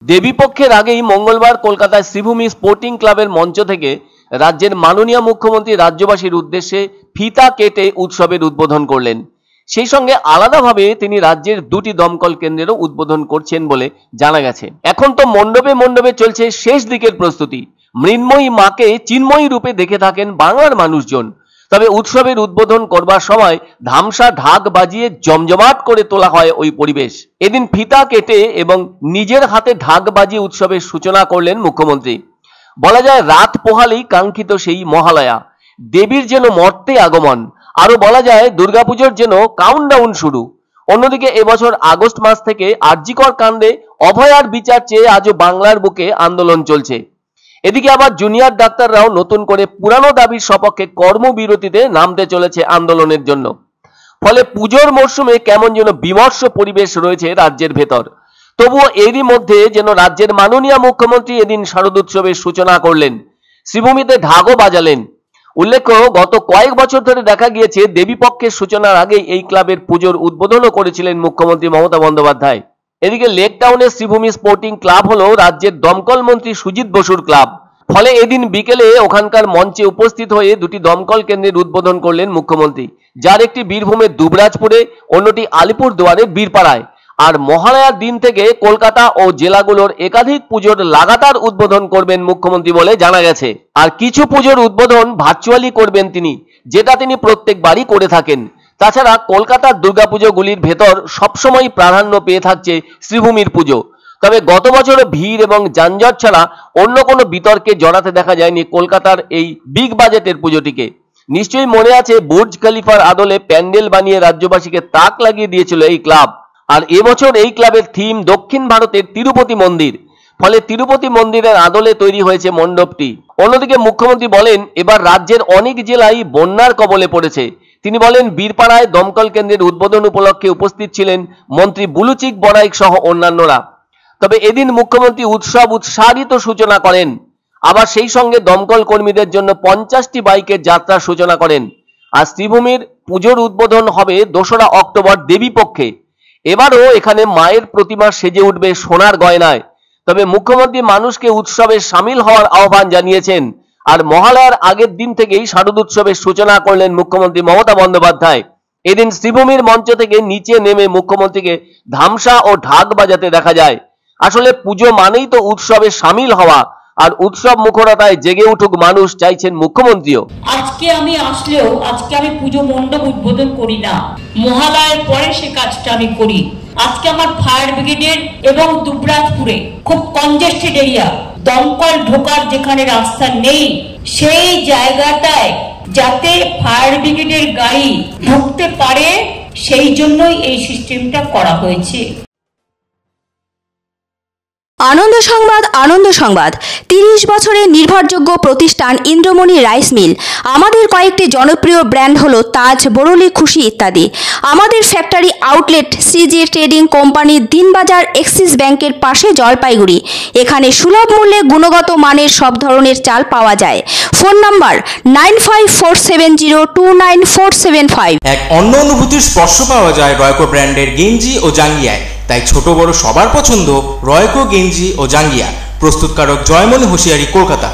দেবীপক্ষের আগেই মঙ্গলবার কলকাতায় শ্রীভূমি স্পোর্টিং ক্লাবের মঞ্চ থেকে রাজ্যের মাননীয় মুখ্যমন্ত্রী রাজ্যবাসীর উদ্দেশ্যে ফিতা কেটে উৎসবের উদ্বোধন করলেন। সেই সঙ্গে আলাদাভাবে তিনি রাজ্যের দুটি দমকল কেন্দ্রেরও উদ্বোধন করছেন বলে জানা গেছে। এখন তো মণ্ডপে মণ্ডপে চলছে শেষ দিকের প্রস্তুতি। মৃন্ময়ী মাকে চিন্ময়ী রূপে দেখে থাকেন বাংলার মানুষজন। তবে উৎসবের উদ্বোধন করবার সময় ধামসা ঢাক বাজিয়ে জমজমাট করে তোলা হয় ওই পরিবেশ। এদিন ফিতা কেটে এবং নিজের হাতে ঢাক বাজিয়ে উৎসবের সূচনা করলেন মুখ্যমন্ত্রী। বলা যায় রাত পোহালেই কাঙ্ক্ষিত সেই মহালয়া, দেবীর যেন মর্তে আগমন, আরো বলা যায় দুর্গাপুজোর যেন কাউন্টডাউন শুরু। অন্যদিকে এবছর আগস্ট মাস থেকে আরজিকর কাণ্ডে অভয়ার বিচার চেয়ে আজও বাংলার বুকে আন্দোলন চলছে। এদিকে আবার জুনিয়র ডাক্তাররাও নতুন করে পুরানো দাবির সপক্ষে কর্মবিরতিতে নামতে চলেছে আন্দোলনের জন্য। ফলে পুজোর মরশুমে কেমন যেন বিমর্ষ পরিবেশ রয়েছে রাজ্যের ভেতর। তবুও এরই মধ্যে যেন রাজ্যের মাননীয় মুখ্যমন্ত্রী এদিন শারদোৎসবের সূচনা করলেন, শ্রীভূমিতে ঢাকও বাজালেন। উল্লেখ্য, গত কয়েক বছর ধরে দেখা গিয়েছে দেবীপক্ষের সূচনার আগেই এই ক্লাবের পুজোর উদ্বোধনও করেছিলেন মুখ্যমন্ত্রী মমতা বন্দ্যোপাধ্যায়। এদিকে লেক টাউনের শ্রীভূমি স্পোর্টিং ক্লাব হলো রাজ্যের দমকল মন্ত্রী সুজিত বসুর ক্লাব। ফলে এদিন বিকেলে ওখানকার মঞ্চে উপস্থিত হয়ে দুটি দমকল কেন্দ্রের উদ্বোধন করলেন মুখ্যমন্ত্রী, যার একটি বীরভূমের দুবরাজপুরে, অন্যটি আলিপুরদুয়ারের বীরপাড়ায়। আর মহালয়ার দিন থেকে কলকাতা ও জেলাগুলোর একাধিক পুজোর লাগাতার উদ্বোধন করবেন মুখ্যমন্ত্রী বলে জানা গেছে। আর কিছু পুজোর উদ্বোধন ভার্চুয়ালি করবেন তিনি, যেটা তিনি প্রত্যেকবারই করে থাকেন। তাছাড়া কলকাতার দুর্গাপুজোগুলির ভেতর সবসময় প্রাধান্য পেয়ে থাকছে শ্রীভূমির পুজো। তবে গত বছর ভিড় এবং যানজট ছাড়া অন্য কোনো বিতর্কে জড়াতে দেখা যায়নি কলকাতার এই বিগ বাজেটের পুজোটিকে। নিশ্চয়ই মনে আছে বুর্জ খলিফার আদলে প্যান্ডেল বানিয়ে রাজ্যবাসীকে তাক লাগিয়ে দিয়েছিল এই ক্লাব। আর এবছর এই ক্লাবের থিম দক্ষিণ ভারতের তিরুপতি মন্দির। ফলে তিরুপতি মন্দিরের আদলে তৈরি হয়েছে মণ্ডপটি। অন্যদিকে মুখ্যমন্ত্রী বলেন, এবার রাজ্যের অনেক জেলায় বন্যার কবলে পড়েছে। তিনি বলেন, বীরপাড়ায় দমকল কেন্দ্রের উদ্বোধন উপলক্ষে উপস্থিত ছিলেন মন্ত্রী বুলুচিক বড়াইক সহ অন্যান্যরা। তবে এদিন মুখ্যমন্ত্রী উৎসব উৎসাহিত সূচনা করেন। আবার সেই সঙ্গে দমকল কর্মীদের জন্য 50টি বাইকের যাত্রার সূচনা করেন। আর শ্রীভূমির পুজোর উদ্বোধন হবে 2রা অক্টোবর দেবীপক্ষে। এবারও এখানে মায়ের প্রতিমা সেজে উঠবে সোনার গয়নায়। তবে মুখ্যমন্ত্রী মানুষকে উৎসবে সামিল হওয়ার আহ্বান জানিয়েছেন। আর মহালয়ার আগের দিন থেকেই শারদোৎসবের সূচনা করলেন মুখ্যমন্ত্রী মমতা বন্দ্যোপাধ্যায়। এদিন শ্রীভূমির মঞ্চ থেকে নিচে নেমে মুখ্যমন্ত্রীকে ধামসা ও ঢাক বাজাতে দেখা যায়। আসলে পুজো মানেই তো উৎসবে সামিল হওয়া, আর উৎসব মুখরতায় জেগে উঠুক মানুষ চাইছেন মুখ্যমন্ত্রীও। আজকে আমি আসলেও আজকে আমি পুজো মণ্ডপ উদ্বোধন করি না, মহালয়ার পরে সে কাজটা আমি করি। আজকে আমার ফায়ার ব্রিগেডের এবং দুবরাজপুরে খুব কনজেস্টেড এরিয়া, দমকল ঢোকার যেখানে রাস্তা নেই সেই জায়গাটায় যাতে ফায়ার ব্রিগেডের গাড়ি ঢুকতে পারে, সেই জন্যই এই সিস্টেমটা করা হয়েছে। আনন্দ সংবাদ, আনন্দ সংবাদ। 30 বছরের নির্ভরযোগ্য প্রতিষ্ঠান ইন্দ্রমণি রাইস মিল। আমাদের কয়েকটি জনপ্রিয় ব্র্যান্ড হলো তাজ, বরলি, খুশি ইত্যাদি। আমাদের factory outlet CG trading company, Dinbazar, axis ব্যাংকের পাশে, জলপাইগুড়ি। এখানে সুলভ মূল্যে গুণগত মানের সব ধরনের চাল পাওয়া যায়। Phone number 9547029475। এক অন্য অনুভূতির স্পর্শ পাওয়া যায় রয়কো ব্র্যান্ডের গেঞ্জি ও জাঙ্গিয়ায়। তাই ছোট বড় সবার পছন্দ রয়কো গেঞ্জি ও জাঙ্গিয়া। প্রস্তুতকারক জয়মনি হোশিয়ারি, কলকাতা।